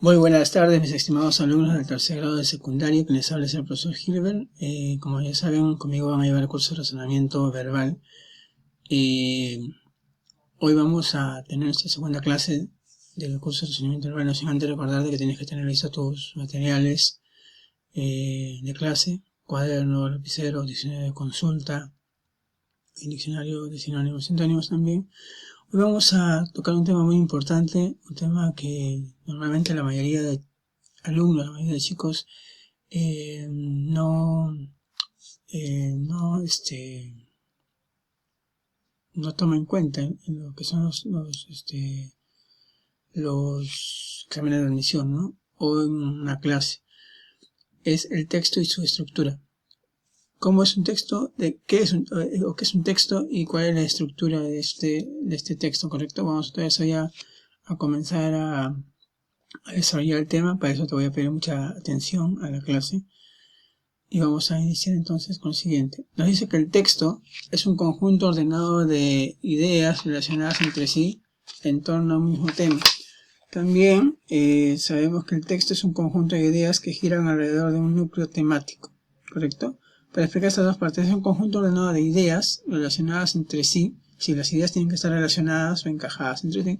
Muy buenas tardes, mis estimados alumnos del tercer grado de secundaria, que les habla es el profesor Gilbert. Como ya saben, conmigo van a llevar el curso de razonamiento verbal. Hoy vamos a tener nuestra segunda clase del curso de razonamiento verbal. No sin antes recordarte que tienes que tener listos tus materiales de clase: cuaderno, lapicero, diccionario de consulta, el diccionario de sinónimos y sintónimos también. Hoy vamos a tocar un tema muy importante, un tema que normalmente la mayoría de alumnos, la mayoría de chicos no toma en cuenta en lo que son los exámenes de admisión, ¿no? O en una clase. Es el texto y su estructura. ¿Cómo es un texto? ¿Qué es un texto y cuál es la estructura de este texto? ¿Correcto? Vamos entonces ya a comenzar a desarrollar el tema. Para eso te voy a pedir mucha atención a la clase. Y vamos a iniciar entonces con lo siguiente. Nos dice que el texto es un conjunto ordenado de ideas relacionadas entre sí en torno a un mismo tema. También sabemos que el texto es un conjunto de ideas que giran alrededor de un núcleo temático, ¿correcto? Para explicar estas dos partes, es un conjunto ordenado de ideas relacionadas entre sí. Si las ideas tienen que estar relacionadas o encajadas entre sí,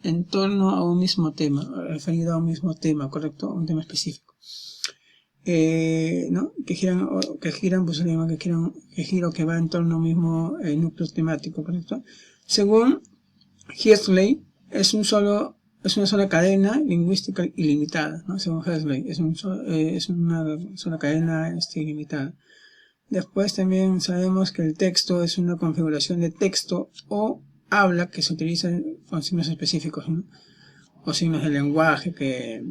en torno a un mismo tema, referido a un mismo tema, ¿correcto? A un tema específico. ¿No? que giran, pues se llama que giro que va en torno a un mismo núcleo temático, ¿correcto? Según Hertzley, es una sola cadena lingüística ilimitada, ¿no? Según Hertzley, es una sola cadena ilimitada. Después también sabemos que el texto es una configuración de texto o habla que se utiliza con signos específicos, ¿no? O signos de lenguaje que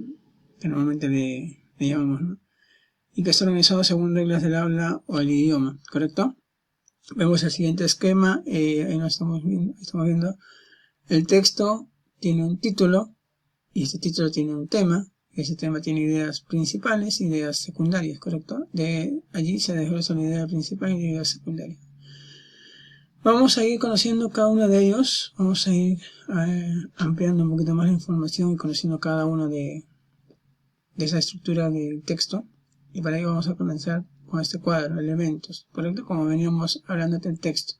normalmente le llamamos, ¿no? Y que está organizado según reglas del habla o el idioma, ¿correcto? Vemos el siguiente esquema, ahí nos estamos viendo. El texto tiene un título, y este título tiene un tema, y ese tema tiene ideas principales y ideas secundarias, ¿correcto? De allí se desglosa la idea principal y la idea secundaria. Vamos a ir conociendo cada uno de ellos, vamos a ir ampliando un poquito más la información y conociendo cada uno de esa estructura del texto. Y para ello vamos a comenzar con este cuadro, elementos, ¿correcto? Como veníamos hablando del texto.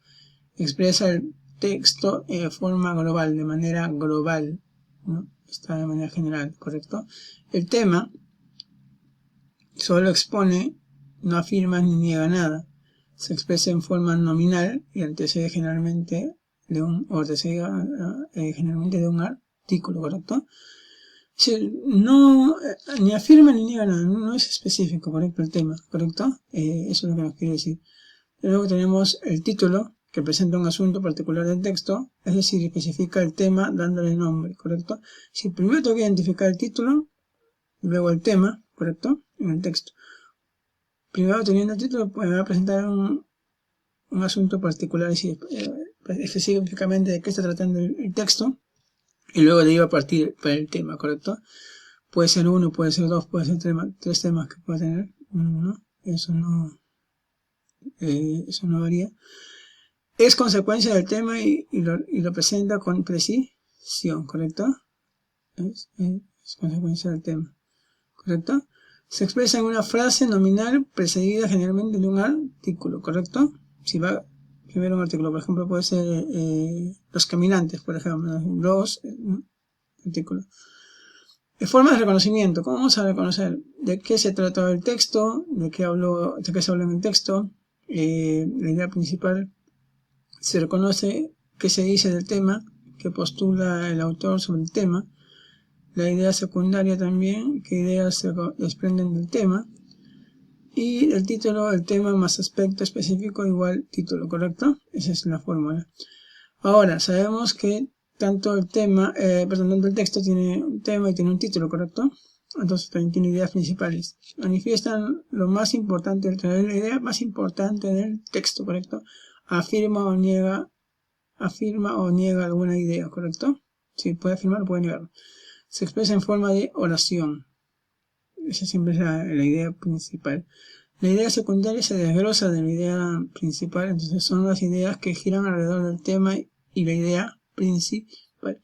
Expresa el texto de forma global, de manera global, ¿no? Está de manera general, ¿correcto? El tema solo expone, no afirma ni niega nada. Se expresa en forma nominal y antecede generalmente de un artículo, ¿correcto? No, ni afirma ni niega nada, no es específico, correcto, el tema, ¿correcto? Eso es lo que nos quiere decir. Luego tenemos el título, que presenta un asunto particular del texto, es decir, especifica el tema dándole nombre, ¿correcto? Si primero tengo que identificar el título, luego el tema, ¿correcto? En el texto. Primero teniendo el título, pues me va a presentar un asunto particular, es decir, específicamente de qué está tratando el texto. Y luego de ahí va a partir para el tema, ¿correcto? Puede ser uno, puede ser dos, puede ser tres temas que pueda tener, ¿no? Eso no varía. Es consecuencia del tema y lo presenta con precisión, ¿correcto? Es consecuencia del tema, ¿correcto? Se expresa en una frase nominal precedida generalmente de un artículo, ¿correcto? Si va primero un artículo, por ejemplo, puede ser los caminantes, por ejemplo, los artículo. Formas de reconocimiento. ¿Cómo vamos a reconocer de qué se trata el texto, de qué se habla en el texto? La idea principal, se reconoce qué se dice del tema, qué postula el autor sobre el tema. La idea secundaria también, qué ideas se desprenden del tema. Y el título, el tema más aspecto específico igual título, ¿correcto? Esa es la fórmula. Ahora, sabemos que tanto el texto tiene un tema y tiene un título, ¿correcto? Entonces también tiene ideas principales. Manifiestan lo más importante, la idea más importante del texto, ¿correcto? Afirma o niega alguna idea, ¿correcto? Sí, puede afirmar o puede negar. Se expresa en forma de oración. Esa siempre es la idea principal. La idea secundaria se desglosa de la idea principal, entonces son las ideas que giran alrededor del tema y la idea principal.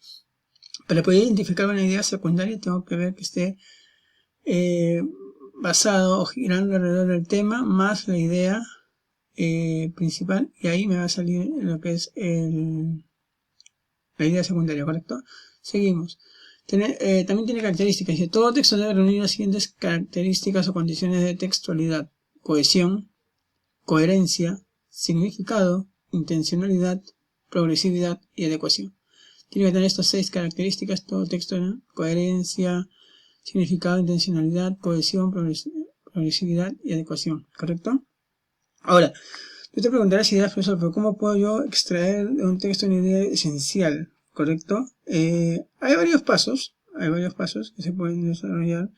Para poder identificar una idea secundaria tengo que ver que esté basado o girando alrededor del tema más la idea principal, y ahí me va a salir lo que es la idea secundaria, ¿correcto? Seguimos. También tiene características. Dice, todo texto debe reunir las siguientes características o condiciones de textualidad: cohesión, coherencia, significado, intencionalidad, progresividad y adecuación. Tiene que tener estas 6 características todo texto, ¿no? Coherencia, significado, intencionalidad, cohesión, progresividad y adecuación, ¿correcto? Ahora, tú te preguntarás, profesor, pero ¿cómo puedo yo extraer de un texto una idea esencial? ¿Correcto? Hay varios pasos que se pueden desarrollar,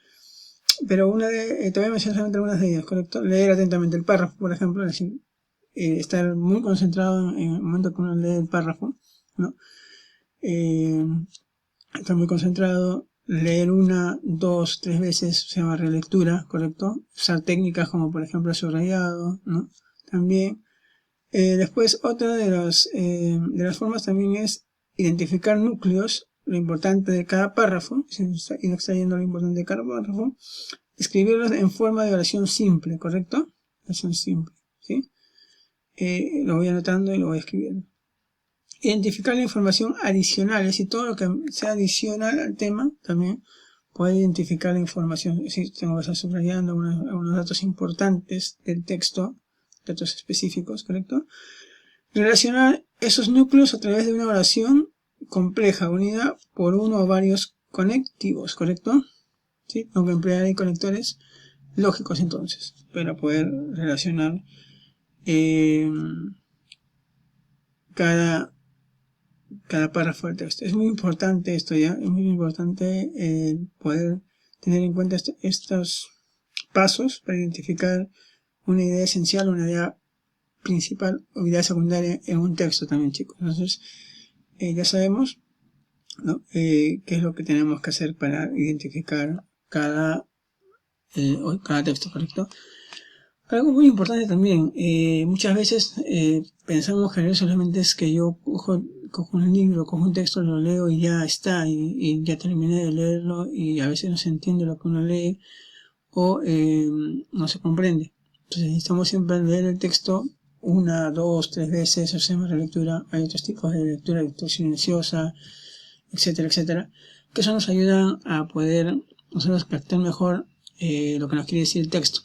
pero te voy a mencionar solamente algunas de ellas, ¿correcto? Leer atentamente el párrafo, por ejemplo, es decir, estar muy concentrado en el momento que uno lee el párrafo, ¿no? Estar muy concentrado, leer 1, 2, 3 veces, se llama relectura, ¿correcto? Usar técnicas como por ejemplo el subrayado, ¿no? También. Después, otra de las formas también es identificar núcleos, lo importante de cada párrafo, ir extrayendo lo importante de cada párrafo, escribirlos en forma de oración simple, ¿correcto? Oración simple, ¿sí? Lo voy anotando y lo voy escribiendo. Identificar la información adicional, es decir, todo lo que sea adicional al tema, también puede identificar la información. Es decir, tengo que estar subrayando algunos datos importantes del texto, datos específicos, ¿correcto? Relacionar esos núcleos a través de una oración compleja, unida por uno o varios conectivos, ¿correcto? ¿Sí? Tengo que emplear ahí conectores lógicos entonces, para poder relacionar cada párrafo del texto. Es muy importante esto ya, es muy importante poder tener en cuenta estos pasos para identificar una idea esencial, una idea principal o idea secundaria en un texto también, chicos. Entonces, ya sabemos, ¿no? Qué es lo que tenemos que hacer para identificar cada texto, ¿correcto? Algo muy importante también, muchas veces pensamos que solamente es que yo cojo un libro, cojo un texto, lo leo y ya está, y ya terminé de leerlo, y a veces no se entiende lo que uno lee o no se comprende. Entonces necesitamos siempre leer el texto 1, 2, 3 veces, hacemos relectura. Hay otros tipos de lectura silenciosa, etcétera, etcétera, que eso nos ayudan a poder nosotros captar mejor lo que nos quiere decir el texto.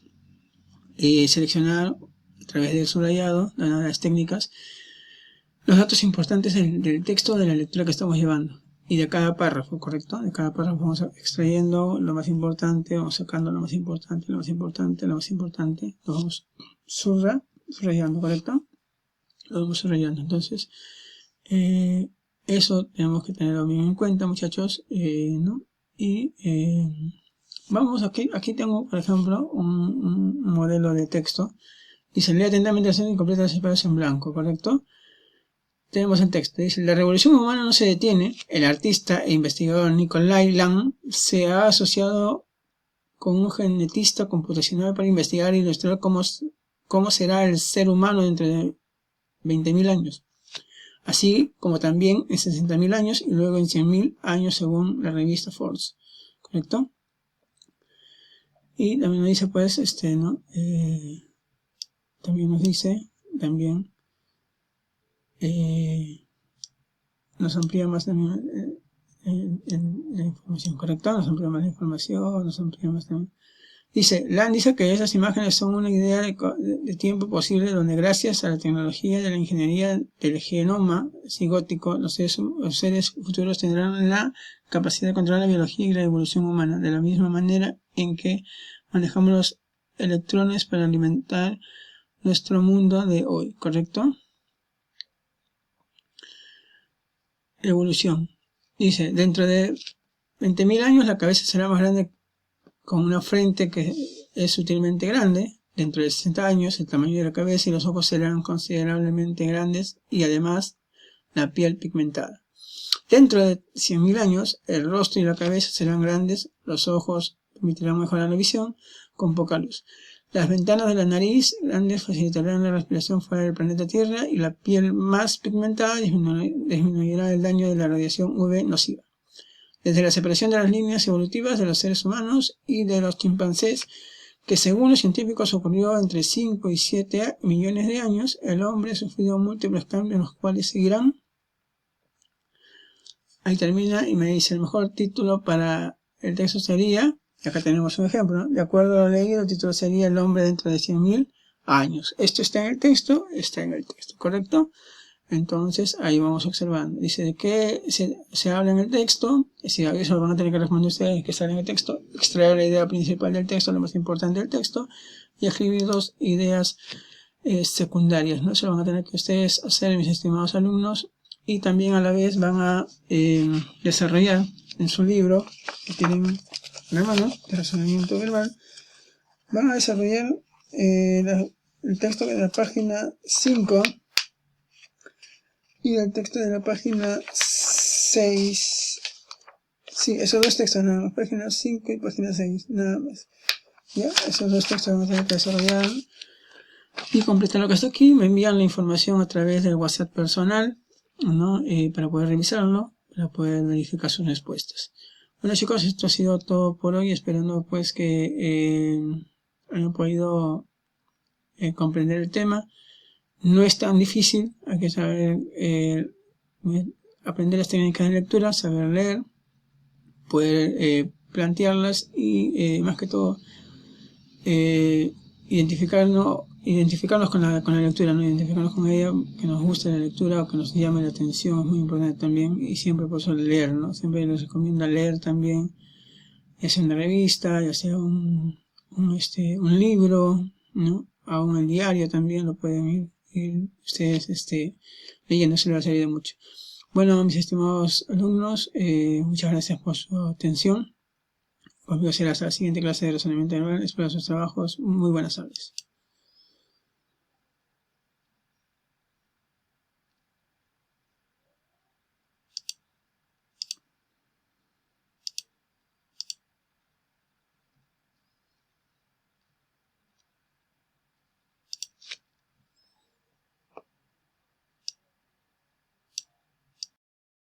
Seleccionar a través del subrayado, de las técnicas, los datos importantes del texto de la lectura que estamos llevando y de cada párrafo, ¿correcto? De cada párrafo vamos extrayendo lo más importante, vamos sacando lo más importante, lo más importante, lo más importante, lo vamos subrayando, ¿correcto? Lo vamos subrayando. Entonces, eso tenemos que tenerlo bien en cuenta, muchachos, ¿no? Y vamos aquí tengo, por ejemplo, un modelo de texto. Dice, lee atentamente la escena y completa los espacios en blanco, ¿correcto? Tenemos el texto. Dice, la revolución humana no se detiene. El artista e investigador Nikolai Lang se ha asociado con un genetista computacional para investigar e ilustrar cómo será el ser humano dentro de 20.000 años. Así como también en 60.000 años y luego en 100.000 años según la revista Forbes, ¿correcto? Y también nos dice, pues, ¿no? También nos dice, nos amplía más también la información, ¿correcto? Nos amplía más la información, nos amplía más también. Dice, Land dice que esas imágenes son una idea de tiempo posible donde gracias a la tecnología de la ingeniería del genoma cigótico, los seres futuros tendrán la capacidad de controlar la biología y la evolución humana, de la misma manera en que manejamos los electrones para alimentar nuestro mundo de hoy, ¿correcto? Evolución. Dice, dentro de 20.000 años la cabeza será más grande, con una frente que es sutilmente grande. Dentro de 60 años el tamaño de la cabeza y los ojos serán considerablemente grandes y además la piel pigmentada. Dentro de 100.000 años el rostro y la cabeza serán grandes, los ojos permitirán mejorar la visión con poca luz. Las ventanas de la nariz grandes facilitarán la respiración fuera del planeta Tierra y la piel más pigmentada disminuirá el daño de la radiación UV nociva. desde la separación de las líneas evolutivas de los seres humanos y de los chimpancés, que según los científicos ocurrió entre 5 y 7 millones de años, el hombre ha sufrido múltiples cambios, los cuales seguirán. Ahí termina y me dice, el mejor título para el texto sería, y acá tenemos un ejemplo, ¿no? De acuerdo a lo leído, el título sería El hombre dentro de 100.000 años. Esto está en el texto, ¿correcto? Entonces, ahí vamos observando. Dice de qué se habla en el texto. Si eso lo van a tener que responder ustedes, que sale en el texto. Extraer la idea principal del texto, lo más importante del texto. Y escribir 2 ideas secundarias, ¿no? Eso lo van a tener que ustedes hacer, mis estimados alumnos. Y también a la vez van a desarrollar en su libro, que tienen en la mano, de razonamiento verbal, van a desarrollar el texto de la página 5 y el texto de la página 6. Sí, esos 2 textos nada más, página 5 y página 6, nada más. Ya, esos 2 textos vamos a tener que desarrollar y completar lo que está aquí. Me envían la información a través del WhatsApp personal, ¿no? Para poder revisarlo, para poder verificar sus respuestas. Bueno chicos, esto ha sido todo por hoy, esperando pues que hayan podido comprender el tema. No es tan difícil, hay que saber aprender las técnicas de lectura, saber leer, poder plantearlas y más que todo identificarnos con la lectura, ¿no? Identificarnos con ella, que nos guste la lectura o que nos llame la atención, es muy importante también, y siempre por eso leer, ¿no? Siempre les recomiendo leer también, ya sea una revista, ya sea un libro, ¿no? Aún el diario también lo pueden ir ustedes leyendo, se les va a servir de mucho. Bueno, mis estimados alumnos, muchas gracias por su atención. Conmigo será hasta la siguiente clase de razonamiento verbal. Espero sus trabajos. Muy buenas tardes.